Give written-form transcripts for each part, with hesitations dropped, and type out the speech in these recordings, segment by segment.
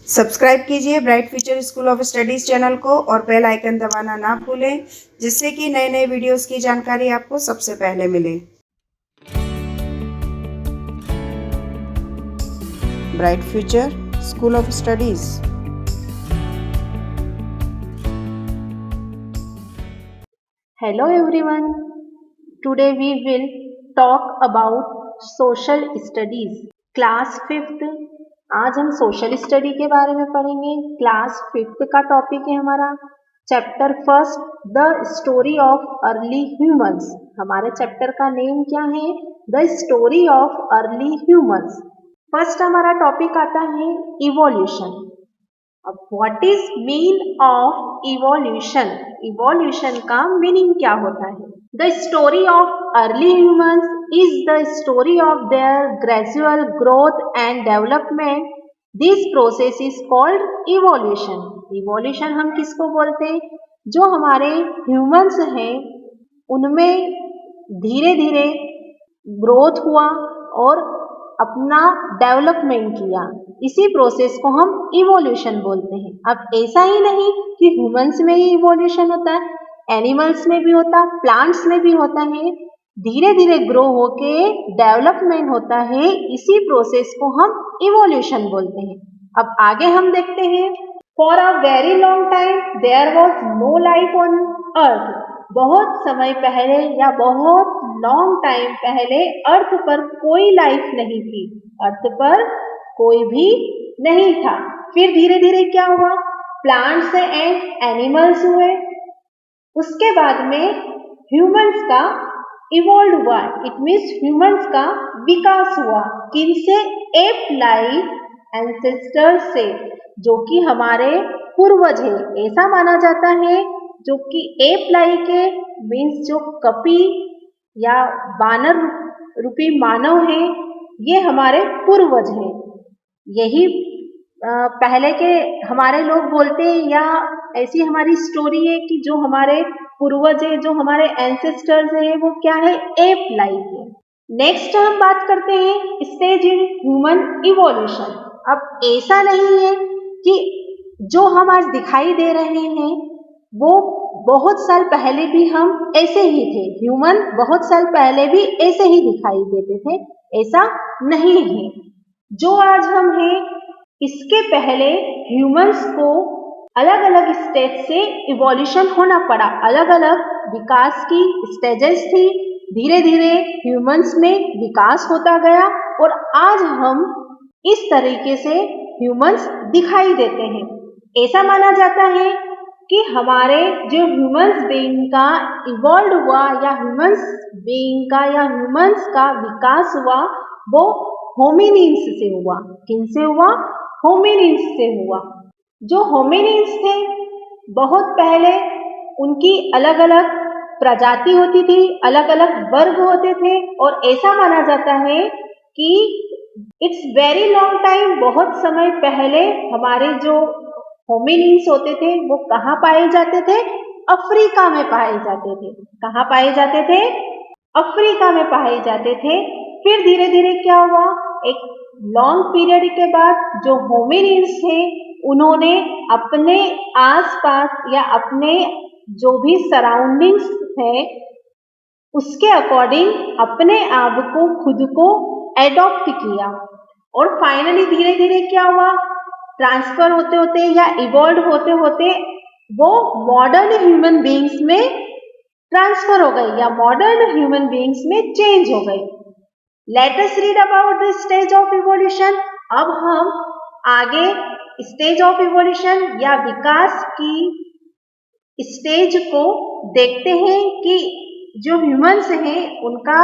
Subscribe कीजिए bright future school of studies channel को और बेल आइकन दबाना ना भूलें, जिससे कि नए नए वीडियोस की जानकारी आपको सबसे पहले मिले। Bright future school of studies. Hello everyone. Today we will talk about social studies. Class 5th। आज हम सोशल स्टडी के बारे में पढ़ेंगे। क्लास 5th का टॉपिक है हमारा chapter first, the story of early humans. हमारे चैप्टर का नेम क्या है? The story of early humans. First हमारा टॉपिक आता है इवोल्यूशन। अब what is mean of evolution? Evolution का मीनिंग क्या होता है? The story of early humans is the story of their gradual growth and development. This process is called evolution. Evolution हम किसको बोलते हैं? जो हमारे ह्यूमंस हैं उनमें धीरे धीरे ग्रोथ हुआ और अपना डेवलपमेंट किया, इसी प्रोसेस को हम इवोल्यूशन बोलते हैं। अब ऐसा ही नहीं कि ह्यूमंस में ही इवोल्यूशन होता है, एनिमल्स में भी होता है, प्लांट्स में भी होता है। धीरे धीरे ग्रो होके डेवलपमेंट होता है, इसी प्रोसेस को हम इवोल्यूशन बोलते हैं। अब आगे हम देखते हैं। For a very long time there was no life on earth. बहुत समय पहले या बहुत लॉन्ग टाइम पहले अर्थ पर कोई लाइफ नहीं थी, अर्थ पर कोई भी नहीं था। फिर धीरे धीरे क्या हुआ? प्लांट्स एंड एनिमल्स हुए, उसके बाद में ह्यूमंस का इवॉल्व हुआ। इट मीन्स ह्यूमंस का विकास हुआ। किनसे? एप लाइक एंसेस्टर्स से, जो कि हमारे पूर्वज है। ऐसा माना जाता है जो कि एप लाइक है, मीन्स जो कपी या वानर रूपी मानव है, ये हमारे पूर्वज हैं। यही पहले के हमारे लोग बोलते हैं, या ऐसी हमारी स्टोरी है कि जो हमारे पूर्वज है, जो हमारे एंसेस्टर्स है, वो क्या है? एप लाइक है। नेक्स्ट हम बात करते हैं स्टेज इन ह्यूमन इवोल्यूशन। अब ऐसा नहीं है कि जो हम आज दिखाई दे रहे हैं वो बहुत साल पहले भी हम ऐसे ही थे। ह्यूमन बहुत साल पहले भी ऐसे ही दिखाई देते थे, ऐसा नहीं है। जो आज हम हैं, इसके पहले ह्यूमंस को अलग अलग स्टेज से इवोल्यूशन होना पड़ा। अलग अलग विकास की स्टेजेस थी। धीरे धीरे ह्यूमंस में विकास होता गया और आज हम इस तरीके से ह्यूमंस दिखाई देते हैं। ऐसा माना जाता है कि हमारे जो ह्यूमंस बीइंग का इवॉल्व हुआ, या ह्यूमंस बीइंग का या ह्यूमंस का विकास हुआ, वो होमिनिन्स से हुआ। किनसे हुआ? होमिनिन्स से हुआ। जो होमिनिन्स थे, बहुत पहले उनकी अलग अलग प्रजाति होती थी, अलग अलग वर्ग होते थे, और ऐसा माना जाता है कि इट्स वेरी लॉन्ग टाइम, बहुत समय पहले हमारे जो होमिनिन्स होते थे वो कहाँ पाए जाते थे? अफ्रीका में पाए जाते थे। कहाँ पाए जाते थे? अफ्रीका में पाए जाते थे। फिर धीरे धीरे क्या हुआ? एक लॉन्ग पीरियड के बाद जो होमिनिन्स थे उन्होंने अपने आसपास या अपने जो भी सराउंडिंग्स है उसके अकॉर्डिंग अपने आप को, खुद को एडॉप्ट किया। और फाइनली धीरे धीरे क्या हुआ? ट्रांसफर होते होते या इवॉल्व होते होते वो मॉडर्न ह्यूमन बीइंग्स में ट्रांसफर हो गई, या मॉडर्न ह्यूमन बीइंग्स में चेंज हो गई। Let us read about the stage of evolution. अब हम आगे स्टेज ऑफ इवोल्यूशन या विकास की स्टेज को देखते हैं कि जो ह्यूमंस हैं उनका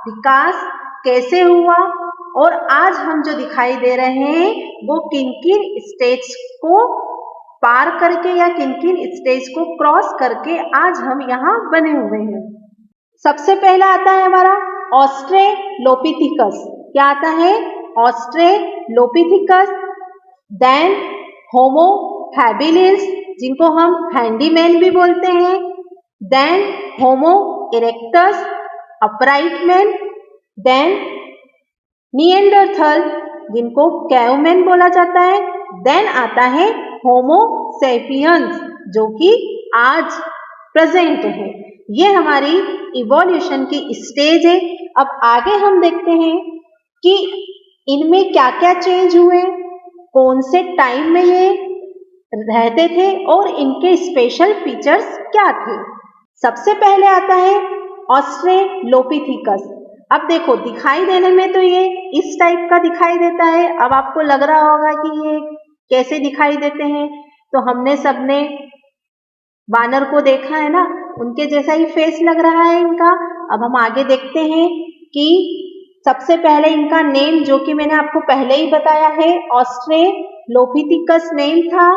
विकास कैसे हुआ, और आज हम जो दिखाई दे रहे हैं वो किन किन स्टेज को पार करके या किन किन स्टेज को क्रॉस करके आज हम यहाँ बने हुए हैं। सबसे पहला आता है हमारा ऑस्ट्रेलोपिथिकस। क्या आता है? ऑस्ट्रेलोपिथिकस। देन होमो हैबिलिस, जिनको हम हैंडीमैन भी बोलते हैं। Then homo erectus, upright man. Then Neanderthal, जिनको कैवमैन बोला जाता है। देन आता है होमो सेपियंस जो कि आज प्रेजेंट है। ये हमारी इवोल्यूशन की स्टेज है। अब आगे हम देखते हैं कि इनमें क्या क्या चेंज हुए, कौन से टाइम में ये रहते थे और इनके स्पेशल फीचर्स क्या थे। सबसे पहले आता है ऑस्ट्रेलोपिथिकस। अब देखो दिखाई देने में तो ये इस टाइप का दिखाई देता है। अब आपको लग रहा होगा कि ये कैसे दिखाई देते हैं, तो हमने सबने वानर को देखा है ना, उनके जैसा ही फेस लग रहा है इनका। अब हम आगे देखते हैं कि सबसे पहले इनका नेम जो कि मैंने आपको पहले ही बताया है, ऑस्ट्रेलोपिथिकस नेम था।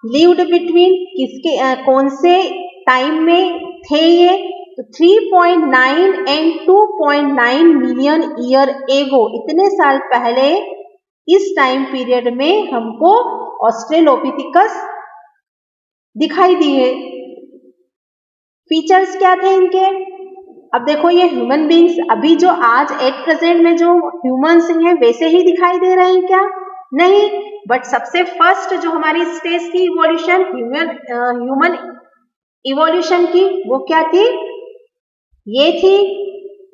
लिव्ड बिटवीन किसके कौन से टाइम में थे ये, तो 3.9 एंड 2.9 मिलियन ईयर एगो, इतने साल पहले इस टाइम पीरियड में हमको ऑस्ट्रेलोपिथिकस दिखाई दिए। फीचर्स क्या थे इनके, अब देखो ये ह्यूमन बींग्स अभी जो आज एट प्रेजेंट में जो ह्यूमंस हैं वैसे ही दिखाई दे रहे हैं क्या, नहीं, बट सबसे फर्स्ट जो हमारी स्टेज थी इवोल्यूशन ह्यूमन इवोल्यूशन की, वो क्या थी, ये थी।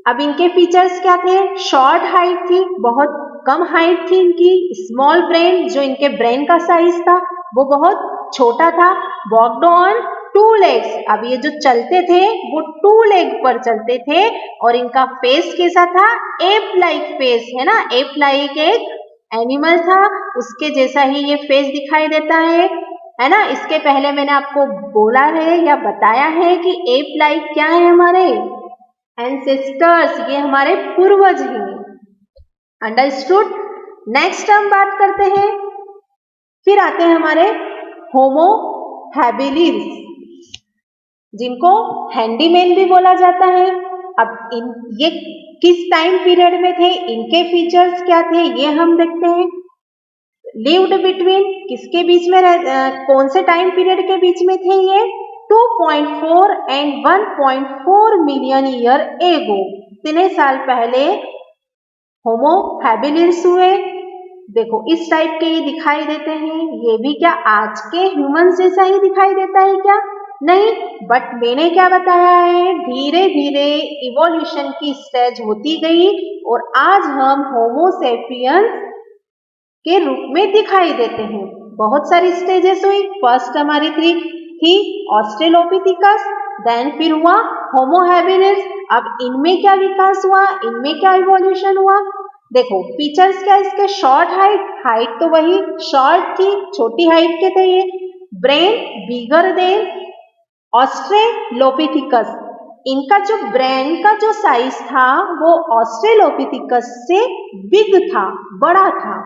अब इनके फीचर्स क्या थे, शॉर्ट हाइट थी, बहुत कम हाइट थी इनकी। स्मॉल ब्रेन, जो इनके ब्रेन का साइज था वो बहुत छोटा था। वॉकड ऑन 2 legs, अब ये जो चलते थे वो 2 leg पर चलते थे। और इनका फेस कैसा था, एप लाइक फेस है ना, एप लाइक एक एनिमल था, उसके जैसा ही ये फेस दिखाई देता है ना। इसके पहले मैंने आपको बोला है या बताया है कि एप लाइक क्या है, हमारे एंसेस्टर्स, ये हमारे पूर्वज हैं। अंडरस्टूड। नेक्स्ट हम बात करते हैं, फिर आते हैं हमारे होमो हैबिलिस, जिनको हैंडीमैन भी बोला जाता है। अब ये किस टाइम पीरियड में थे, इनके फीचर्स क्या थे, ये हम देखते हैं। लिव्ड बिटवीन किसके बीच में कौन से टाइम पीरियड के बीच में थे ये, 2.4 एंड 1.4 मिलियन ईयर एगो, इतने साल पहले होमो हैबिलिस हुए। देखो इस टाइप के ये दिखाई देते हैं। ये भी क्या आज के ह्यूमंस जैसा ही दिखाई देता है क्या, नहीं, बट मैंने क्या बताया है, धीरे धीरे इवोल्यूशन की स्टेज होती गई और आज हम होमो सेपियंस के रूप में दिखाई देते हैं। बहुत सारी स्टेजेस हुई। फर्स्ट हमारी थी ऑस्ट्रेलोपिथिकस, देन फिर हुआ होमो हैबिलिस। अब इनमें क्या विकास हुआ, इनमें क्या इवोल्यूशन हुआ, देखो फीचर्स क्या इसके, शॉर्ट हाइट तो वही शॉर्ट थी, छोटी हाइट के थे ये। ब्रेन बिगर देन ऑस्ट्रेलोपिथिकस, इनका जो ब्रेन का जो साइज था वो ऑस्ट्रेलोपिथिकस से बिग था, बड़ा था।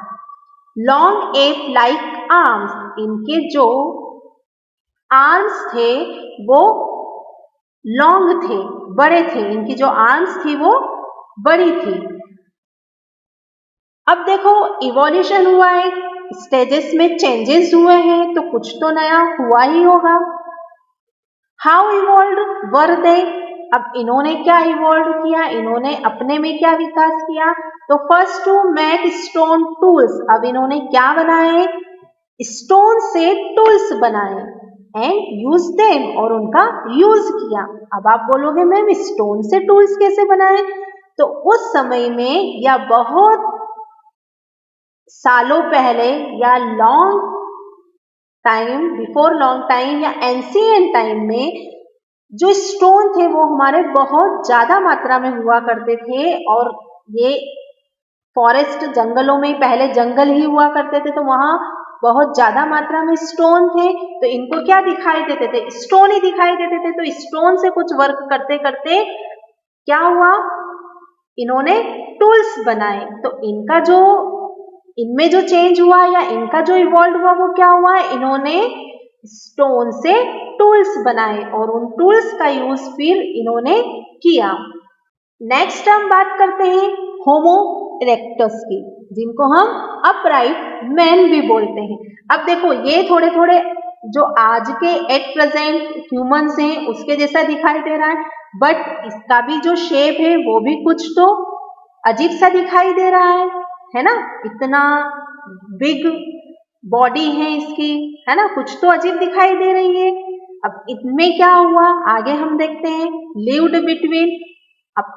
लॉन्ग एप लाइक आर्म्स, इनके जो आर्म्स थे वो लॉन्ग थे, बड़े थे, इनकी जो आर्म्स थी वो बड़ी थी। अब देखो इवोल्यूशन हुआ है, स्टेजेस में चेंजेस हुए हैं, तो कुछ तो नया हुआ ही होगा। हाउ इवॉल्व वर दे, अब इन्होंने क्या इवॉल्व किया, इन्होंने अपने में क्या विकास किया, तो first to make stone tools, अब इन्होंने क्या बनाए, स्टोन से टूल्स बनाए एंड यूज देम, और उनका यूज किया। अब आप बोलोगे मैम स्टोन से टूल्स कैसे बनाए, तो उस समय में या बहुत सालों पहले या long time, before long time या एंशिएंट टाइम में जो स्टोन थे वो हमारे बहुत ज्यादा मात्रा में हुआ करते थे। और ये फॉरेस्ट जंगलों में, पहले जंगल ही हुआ करते थे, तो वहां बहुत ज्यादा मात्रा में स्टोन थे, तो इनको क्या दिखाई देते थे, स्टोन ही दिखाई देते थे। तो स्टोन से कुछ वर्क करते करते क्या हुआ, इन्होंने टूल्स बनाए। तो इनका जो इनमें जो चेंज हुआ या इनका जो इवॉल्व हुआ वो क्या हुआ, इन्होंने स्टोन से टूल्स बनाए और उन टूल्स का यूज फिर इन्होंने किया। नेक्स्ट हम बात करते हैं होमो इरेक्टस की, जिनको हम अपराइट मैन भी बोलते हैं। अब देखो ये थोड़े थोड़े जो आज के एट प्रेजेंट ह्यूमंस हैं उसके जैसा दिखाई दे रहा है, बट इसका भी जो शेप है वो भी कुछ तो अजीब सा दिखाई दे रहा है ना, इतना बिग बॉडी है इसकी, है ना, कुछ तो अजीब दिखाई दे रही है। अब इनमें क्या हुआ आगे हम देखते हैं। लिव्ड बिटवीन, अब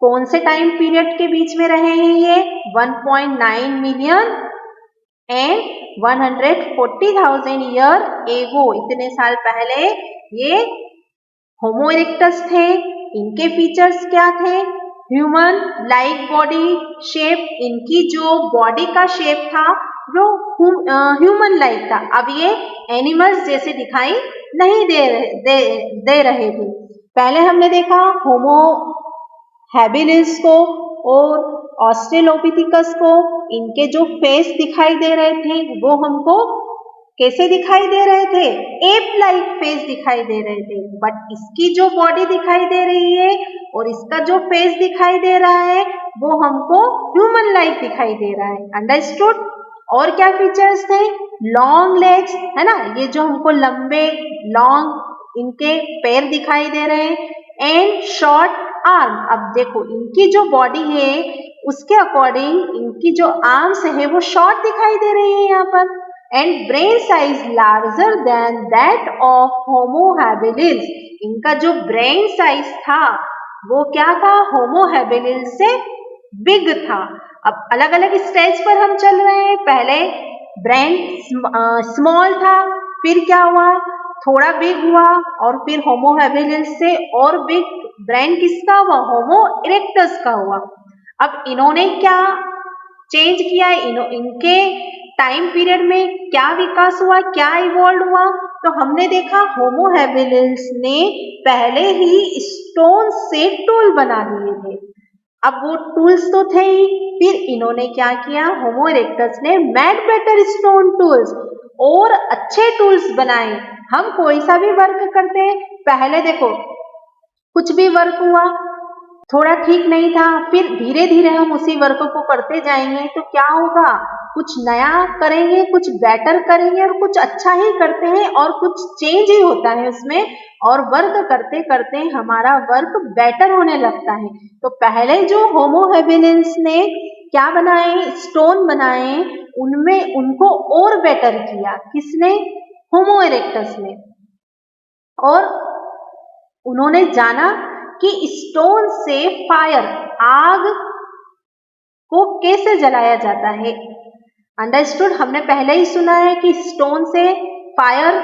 कौन से टाइम पीरियड के बीच में रहे हैं ये? 1.9 मिलियन एंड 140,000 ईयर एगो, इतने साल पहले ये होमो इरेक्टस थे। इनके फीचर्स क्या थे? ह्यूमन लाइक बॉडी शेप, इनकी जो बॉडी का शेप था वो ह्यूमन लाइक था। अब ये एनिमल्स जैसे दिखाई नहीं दे रहे थे। पहले हमने देखा होमो हैबिलिस को और ऑस्ट्रेलोपिथिकस को, इनके जो फेस दिखाई दे रहे थे वो हमको कैसे दिखाई दे रहे थे? एप लाइक फेस दिखाई दे रहे थे। बट इसकी जो बॉडी दिखाई दे रही है और इसका जो फेस दिखाई दे रहा है वो हमको ह्यूमन लाइक दिखाई दे रहा है। अंडरस्टूड? और क्या फीचर्स थे? लॉन्ग लेग्स, है ना, ये जो हमको लंबे लॉन्ग इनके पैर दिखाई दे रहे हैं, एंड शॉर्ट आर्म। अब देखो इनकी जो बॉडी है उसके अकॉर्डिंग इनकी जो आर्म्स है वो शॉर्ट दिखाई दे रही है यहाँ पर। And brain size larger then that of Homo habilis, इनका जो ब्रेन साइज था वो क्या था? होमो हैबिलिस से बिग था। अब अलग अलग स्टेज पर हम चल रहे हैं। पहले ब्रेन स्मॉल था, फिर क्या हुआ? थोड़ा बिग हुआ, और फिर होमो हैबिलिस से और बिग ब्रेन किसका हुआ? होमो इरेक्टस का हुआ। अब इन्होंने क्या चेंज किया? इनके टाइम पीरियड में क्या विकास हुआ, क्या इवॉल्व हुआ? तो हमने देखा होमो हैबिलिस ने पहले ही स्टोन से टूल बना दिए थे। अब वो टूल्स तो थे ही, फिर इन्होंने क्या किया? होमो इरेक्टस ने मेड बेटर स्टोन टूल्स, और अच्छे टूल्स बनाए। हम कोई सा भी वर्क करते हैं, पहले देखो कुछ भी वर्क हुआ थोड़ा ठीक नहीं था, फिर धीरे धीरे हम उसी वर्क को करते जाएंगे तो क्या होगा? कुछ नया करेंगे, कुछ बेटर करेंगे, और कुछ अच्छा ही करते हैं और कुछ चेंज ही होता है उसमें, और वर्क करते करते हमारा वर्क बेटर होने लगता है। तो पहले जो होमो हैबिलिस ने क्या बनाए? स्टोन बनाए, उनमें उनको और बेटर किया। किसने? होमो इरेक्टस ने। और उन्होंने जाना कि स्टोन से फायर, आग को कैसे जलाया जाता है। अंडरस्टूड? हमने पहले ही सुना है कि स्टोन से फायर,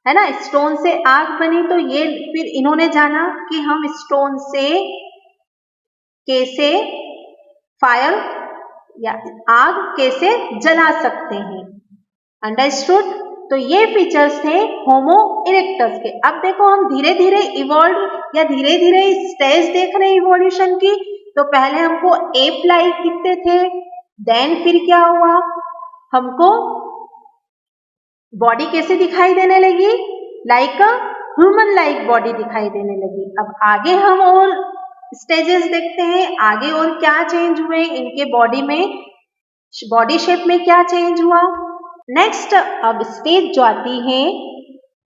है ना, स्टोन से आग बनी। तो ये फिर इन्होंने जाना कि हम स्टोन से कैसे फायर या आग कैसे जला सकते हैं। अंडरस्टूड? तो ये फीचर्स थे होमो इरेक्टस के। अब देखो हम धीरे धीरे इवॉल्व या धीरे धीरे स्टेज देख रहे हैं इवोल्यूशन की। तो पहले हमको एप लाइक दिखते थे, देन फिर क्या हुआ? हमको बॉडी कैसे दिखाई देने लगी? Like a human like body दिखाई देने लगी। अब आगे हम और स्टेजेस देखते हैं, आगे और क्या चेंज हुए इनके बॉडी में, बॉडी शेप में क्या चेंज हुआ। नेक्स्ट अब स्टेज जो आती है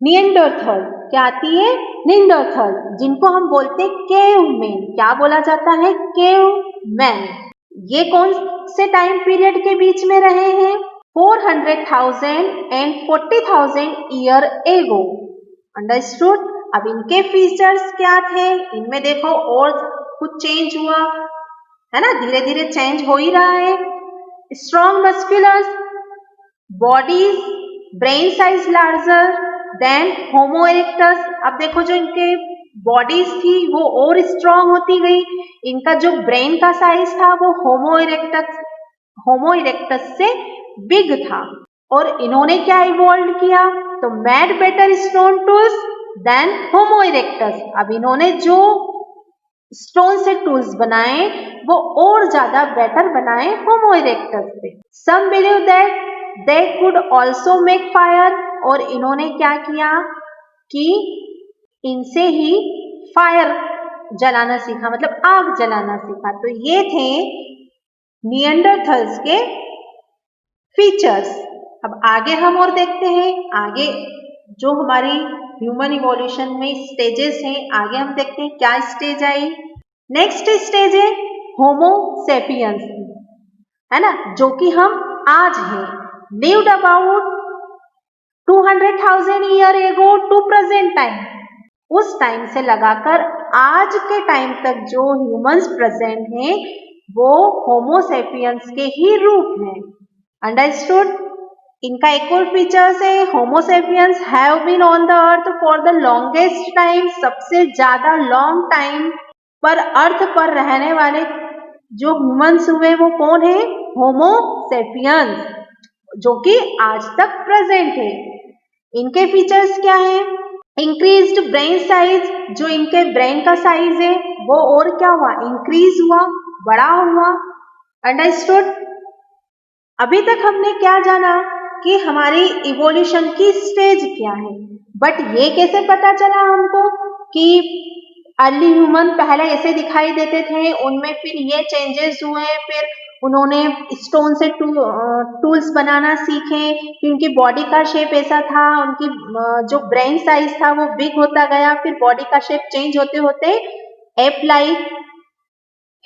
निएंडरथल, क्या आती है? निएंडरथल, जिनको हम बोलते हैं केवमैन। क्या बोला जाता है? केवमैन। ये कौन से टाइम पीरियड के बीच में रहे हैं? 400,000 एंड 40,000 ईयर एगो। अंडरस्टूड? अब इनके फीचर्स क्या थे? इनमें देखो और कुछ चेंज हुआ है ना, धीरे धीरे चेंज हो ही रहा है। Strong musculars bodies, brain size larger than homo erectus. अब देखो जो इनके बॉडीज थी वो और स्ट्रॉन्ग होती गई, इनका जो ब्रेन का साइज था वो होमो इरेक्टस से बिग था। और इन्होंने क्या इवॉल्व किया? तो made better stone tools than homo erectus. अब इन्होंने जो स्टोन से टूल्स बनाए वो और ज्यादा बेटर बनाए होमो इरेक्टस से। Some believe that they could also make fire, और इन्होंने क्या किया कि इनसे ही फायर जलाना सीखा, मतलब आग जलाना सीखा। तो ये थे निएंडरथल्स के फीचर्स। अब आगे हम और देखते हैं, आगे जो हमारी ह्यूमन इवोल्यूशन में स्टेजेस हैं, आगे हम देखते हैं क्या स्टेज आई। नेक्स्ट स्टेज है होमो सेपियंस, है ना, जो कि हम आज हैं। lived about 200,000 year ago to present time. उस टाइम से लगाकर आज के टाइम तक जो ह्यूमंस प्रेजेंट हैं वो होमोसेपियंस के ही रूप हैं। अंडरस्टूड? इनका एक और फीचर्स है, homo sapiens have been on the earth for the longest time. सबसे ज्यादा लॉन्ग टाइम पर अर्थ पर रहने वाले जो ह्यूमंस हुए वो कौन है? होमोसेपियंस, जो कि आज तक प्रेजेंट है। इनके फीचर्स क्या है? इंक्रीज्ड ब्रेन साइज, जो इनके ब्रेन का साइज है वो और क्या हुआ? इंक्रीज हुआ, बड़ा हुआ। अंडरस्टूड? अभी तक हमने क्या जाना कि हमारी इवोल्यूशन की स्टेज क्या है, बट ये कैसे पता चला हमको कि अर्ली ह्यूमन पहले ऐसे दिखाई देते थे, उनमें फिर ये चेंजेस हुए, फिर उन्होंने स्टोन से टूल्स बनाना सीखे, फिर उनकी बॉडी का शेप ऐसा था, उनकी जो ब्रेन साइज था वो बिग होता गया, फिर बॉडी का शेप चेंज होते होते एप लाइक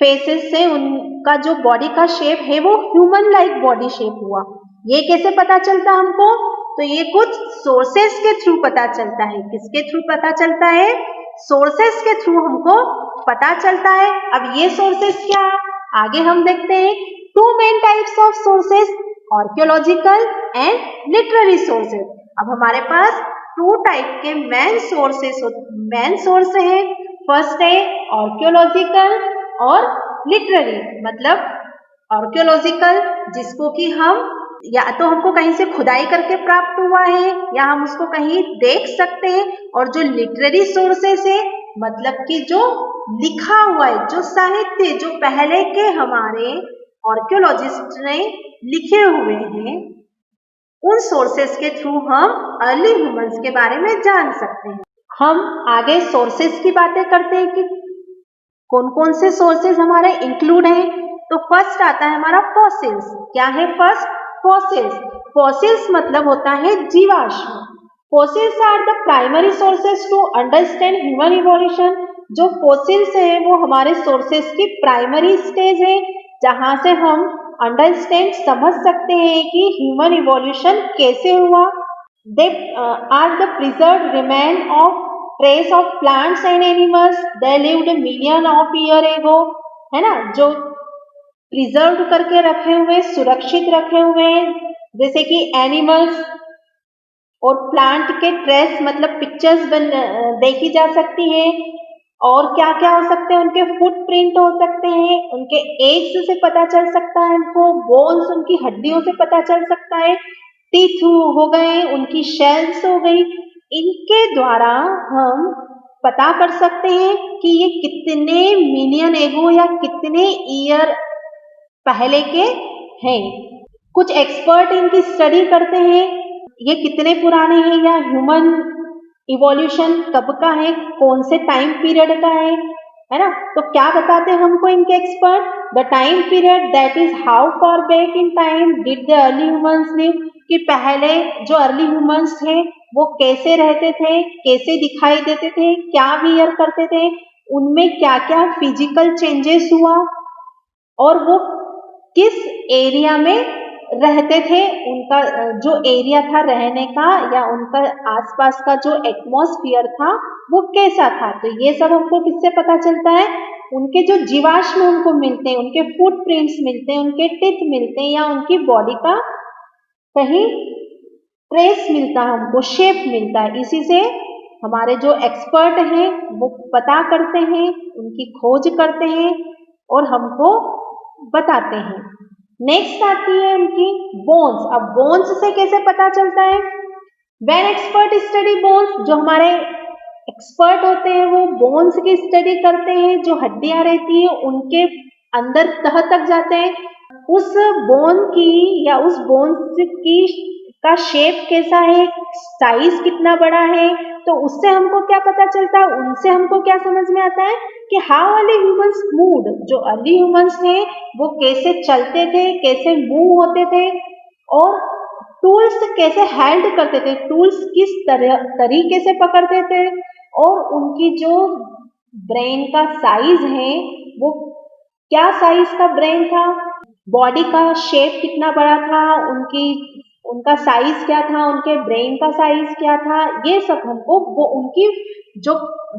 फेसेस से उनका जो बॉडी का शेप है वो ह्यूमन लाइक बॉडी शेप हुआ। ये कैसे पता चलता हमको? तो ये कुछ सोर्सेस के थ्रू पता चलता है। किसके थ्रू पता चलता है? सोर्सेस के थ्रू हमको पता चलता है। अब ये सोर्सेस क्या? आगे हम देखते हैं। Two main types of sources, archaeological and literary sources. अब हमारे पास टू टाइप के मेन सोर्स है। फर्स्ट है आर्कियोलॉजिकल और लिटरेरी। मतलब आर्कियोलॉजिकल जिसको कि हम या तो हमको कहीं से खुदाई करके प्राप्त हुआ है या हम उसको कहीं देख सकते हैं, और जो लिटरेरी सोर्सेस है मतलब कि जो लिखा हुआ है, जो साहित्य जो पहले के हमारे आर्कियोलॉजिस्ट ने लिखे हुए हैं, उन सोर्सेस के थ्रू हम अर्ली ह्यूमंस के बारे में जान सकते हैं। हम आगे सोर्सेस की बातें करते हैं कि कौन कौन से सोर्सेस हमारे इंक्लूड हैं। तो फर्स्ट आता है हमारा फॉसिल्स। क्या है फर्स्ट? फॉसिल्स। फॉसिल्स मतलब होता है जीवाश्म। Fossils are the primary sources to understand human evolution. जो फॉसिल्स है वो हमारे सोर्सेस की प्राइमरी स्टेज है, जहां से हम अंडरस्टैंड समझ सकते हैं कि ह्यूमन इवोल्यूशन कैसे हुआ। They are the preserved remain of trace of plants and animals they lived million of year ago, है ना, जो प्रिजर्व करके रखे हुए, सुरक्षित रखे हुए, जैसे कि एनिमल्स और प्लांट के ट्रेस मतलब पिक्चर्स देखी जा सकती है। और क्या क्या हो सकते हैं? उनके फुटप्रिंट हो सकते हैं, उनके एग्स से पता चल सकता है हमको, बोन्स उनकी हड्डियों से पता चल सकता है, टीथ हो गए, उनकी शेल्स हो गई। इनके द्वारा हम पता कर सकते हैं कि ये कितने मिलियन एगो या कितने ईयर पहले के हैं। कुछ एक्सपर्ट इनकी स्टडी करते हैं ये कितने पुराने हैं या ह्यूमन इवोल्यूशन कब का है, कौन से टाइम पीरियड का है ना। तो क्या बताते हैं हमको इनके expert? The time period that is how for back in time did the early humans live, कि पहले जो अर्ली ह्यूमंस थे वो कैसे रहते थे, कैसे दिखाई देते थे, क्या वियर करते थे, उनमें क्या क्या फिजिकल चेंजेस हुआ, और वो किस एरिया में रहते थे, उनका जो एरिया था रहने का या उनका आसपास का जो एटमॉस्फेयर था वो कैसा था। तो ये सब हमको किससे पता चलता है? उनके जो जीवाश्म हमको मिलते हैं, उनके फुटप्रिंट्स मिलते हैं, उनके टिथ मिलते हैं, या उनकी बॉडी का कहीं ट्रेस मिलता है, हमको शेप मिलता है। इसी से हमारे जो एक्सपर्ट हैं वो पता करते हैं, उनकी खोज करते हैं और हमको बताते हैं। नेक्स्ट आती है उनकी बोन्स। अब बोन्स से कैसे पता चलता है? व्हेन एक्सपर्ट स्टडी बोन्स, जो हमारे एक्सपर्ट होते हैं वो बोन्स की स्टडी करते हैं, जो हड्डियां रहती है उनके अंदर तह तक जाते हैं, उस बोन की या उस बोन्स की का शेप कैसा है, साइज कितना बड़ा है, तो उससे हमको क्या पता चलता है? उनसे हमको क्या समझ में आता है कि हाउ अर्ली ह्यूमंस मूव्ड, जो अर्ली ह्यूमंस थे वो कैसे चलते थे, कैसे मूव होते थे, और टूल्स कैसे हेल्ड करते थे, टूल्स किस तरीके से पकड़ते थे, और उनकी जो ब्रेन का साइज है वो क्या साइज का ब्रेन था, बॉडी का शेप कितना बड़ा था, उनकी उनका साइज क्या था, उनके ब्रेन का साइज क्या था, ये सब हमको वो उनकी जो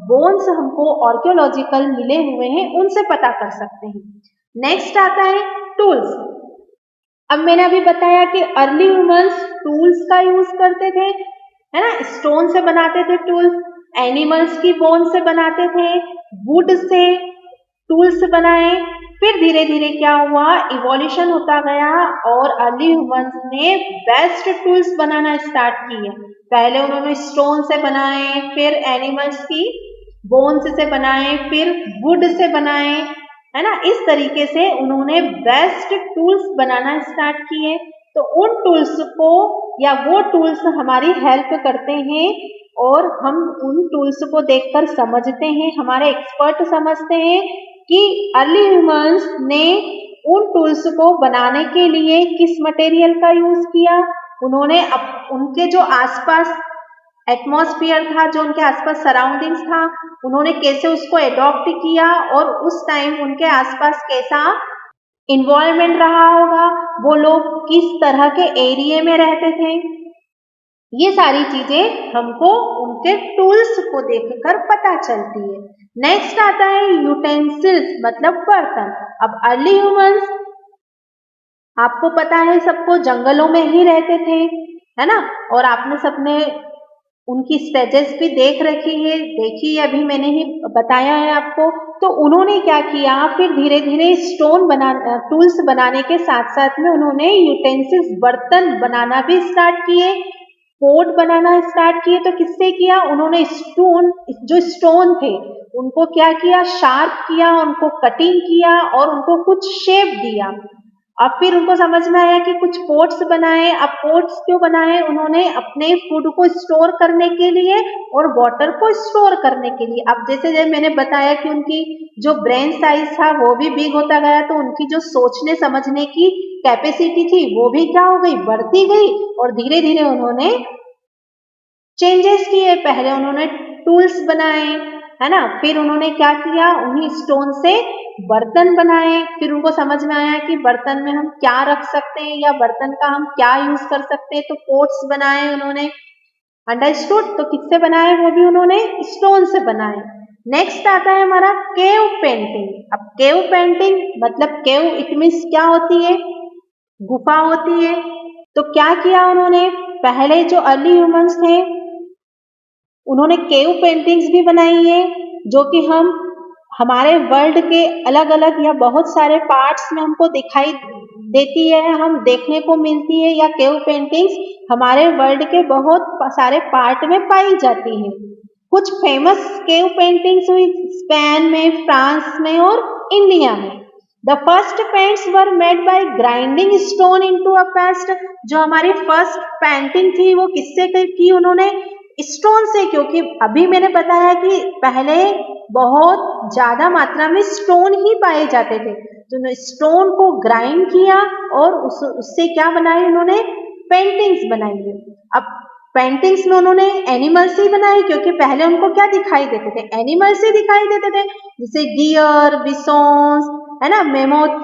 बोन्स हमको आर्कियोलॉजिकल मिले हुए हैं उनसे पता कर सकते हैं। नेक्स्ट आता है टूल्स। अब मैंने अभी बताया कि अर्ली ह्यूमंस टूल्स का यूज करते थे, है ना, स्टोन से बनाते थे टूल्स, एनिमल्स की बोन से बनाते थे, वुड से टूल्स बनाए। फिर धीरे धीरे क्या हुआ, इवोल्यूशन होता गया और अर्ली ह्यूमंस ने बेस्ट टूल्स बनाना स्टार्ट किए। पहले उन्होंने स्टोन से बनाए, फिर एनिमल्स की बोन्स से बनाए, फिर वुड से बनाए, है ना। इस तरीके से उन्होंने बेस्ट टूल्स बनाना स्टार्ट किए। तो उन टूल्स को या वो टूल्स हमारी हेल्प करते हैं और हम उन टूल्स को देखकर समझते हैं, हमारे एक्सपर्ट समझते हैं कि अर्ली ह्यूमंस ने उन टूल्स को बनाने के लिए किस मटेरियल का यूज किया। उन्होंने उनके जो आसपास एटमॉस्फेयर था, जो उनके आसपास सराउंडिंग्स था, उन्होंने कैसे उसको एडॉप्ट किया और उस टाइम उनके आसपास कैसा इन्वायरमेंट रहा होगा, वो लोग किस तरह के एरिया में रहते थे। ये सारी चीजें हमको उनके टूल्स को देखकर पता चलती है। नेक्स्ट आता है यूटेंसिल्स, मतलब बर्तन। अब अर्ली ह्यूमंस आपको पता है सबको जंगलों में ही रहते थे, है ना, और आपने सबने उनकी स्टेजेस भी देख रखी है, देखी है, अभी मैंने ही बताया है आपको। तो उन्होंने क्या किया, फिर धीरे धीरे स्टोन टूल्स बनाने के साथ साथ में उन्होंने यूटेंसिल्स, बर्तन बनाना भी स्टार्ट किए, पोट बनाना स्टार्ट किए। तो किससे किया, उन्होंने जो स्टोन थे उनको क्या किया, शार्प किया, उनको कटिंग किया और उनको कुछ शेप दिया। अब फिर उनको समझ में आया कि कुछ पोट्स बनाए। अब पोट्स क्यों बनाए, उन्होंने अपने फूड को स्टोर करने के लिए और वाटर को स्टोर करने के लिए। अब जैसे जब मैंने बताया कि उनकी जो ब्रेन साइज था वो भी बिग होता गया, तो उनकी जो सोचने समझने की कैपेसिटी थी वो भी क्या हो गई, बढ़ती गई। और धीरे धीरे उन्होंने चेंजेस किए। पहले उन्होंने टूल्स बनाए, है ना, फिर उन्होंने क्या किया, उन्हीं स्टोन से बर्तन बनाए। फिर उनको समझ में आया कि बर्तन में हम क्या रख सकते हैं या बर्तन का हम क्या यूज कर सकते हैं, तो पोट्स बनाए उन्होंने। अंडरस्टूड। तो किससे बनाए, वो भी उन्होंने स्टोन से बनाए। नेक्स्ट आता है हमारा केव पेंटिंग। अब केव पेंटिंग मतलब केव इट मीन्स क्या होती है, गुफा होती है। तो क्या किया उन्होंने, पहले जो अर्ली ह्यूमंस थे उन्होंने केव पेंटिंग्स भी बनाई है, जो कि हम हमारे वर्ल्ड के अलग अलग या बहुत सारे पार्ट्स में हमको दिखाई देती है, हम देखने को मिलती है, या केव पेंटिंग्स हमारे वर्ल्ड के बहुत सारे पार्ट में पाई जाती हैं। कुछ फेमस केव पेंटिंग्स हुई स्पेन में, फ्रांस में और इंडिया में। The first paints were made by grinding stone into a paste. जो हमारी फर्स्ट पेंटिंग थी वो किससे की, उन्होंने स्टोन से, क्योंकि अभी मैंने बताया कि पहले बहुत ज्यादा मात्रा में स्टोन ही पाए जाते थे। तो स्टोन को ग्राइंड किया और उससे क्या बनाई, उन्होंने पेंटिंग्स बनाई। अब पेंटिंग्स में उन्होंने एनिमल्स ही बनाई, क्योंकि पहले उनको क्या दिखाई देते थे, एनिमल्स ही दिखाई देते थे, जैसे डियर, बिसोन्स, है ना, मेमोथ,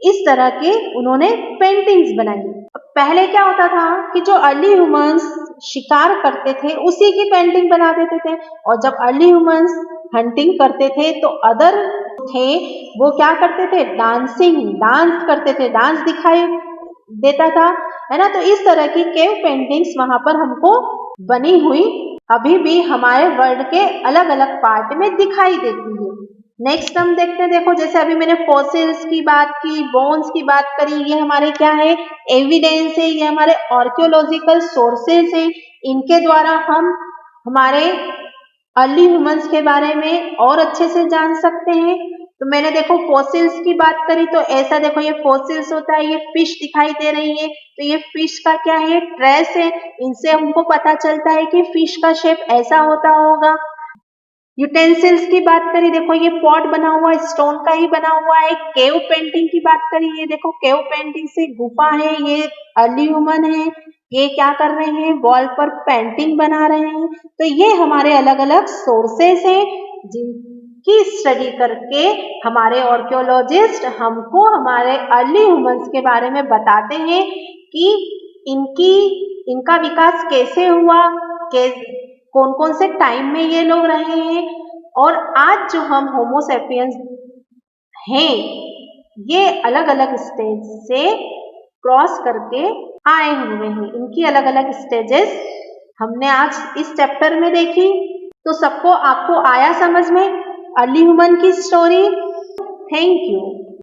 इस तरह के उन्होंने पेंटिंग्स बनाई। पहले क्या होता था कि जो अर्ली ह्यूमंस शिकार करते थे उसी की पेंटिंग बना देते थे, और जब अर्ली ह्यूमंस हंटिंग करते थे तो अदर थे वो क्या करते थे, डांस करते थे, डांस दिखाई देता था, है ना। तो इस तरह की केव पेंटिंग्स वहां पर हमको बनी हुई अभी भी हमारे वर्ल्ड के अलग अलग पार्ट में दिखाई देती है। नेक्स्ट हम देखते हैं, देखो जैसे अभी मैंने फॉसिल्स की बात की, बोन्स की बात करी, ये हमारे क्या है, एविडेंस है, ये हमारे आर्कियोलॉजिकल सोर्सेस हैं। इनके द्वारा हम हमारे अर्ली ह्यूमंस के बारे में और अच्छे से जान सकते हैं। तो मैंने देखो फॉसिल्स की बात करी, तो ऐसा देखो ये फॉसिल्स होता है, ये फिश दिखाई दे रही है, तो ये फिश का क्या है, ट्रेस है। इनसे हमको पता चलता है कि फिश का शेप ऐसा होता होगा। यूटेंसिल्स की बात करी, देखो ये पॉट बना हुआ स्टोन का ही बना हुआ है। केव पेंटिंग की बात करी, ये देखो केव पेंटिंग से गुफा है, ये अर्ली ह्यूमन है, ये क्या कर रहे हैं, वॉल पर पेंटिंग बना रहे हैं। तो ये हमारे अलग अलग सोर्सेस हैं जिनकी स्टडी करके हमारे आर्कियोलॉजिस्ट हमको हमारे अर्ली ह्यूमंस के बारे में बताते हैं कि इनका विकास कैसे हुआ, कौन कौन से टाइम में ये लोग रहे हैं, और आज जो हम होमो सैपियंस हैं ये अलग अलग स्टेज से क्रॉस करके आए हुए हैं। इनकी अलग अलग स्टेजेस हमने आज इस चैप्टर में देखी। तो आपको आया समझ में अर्ली ह्यूमन की स्टोरी? Thank you.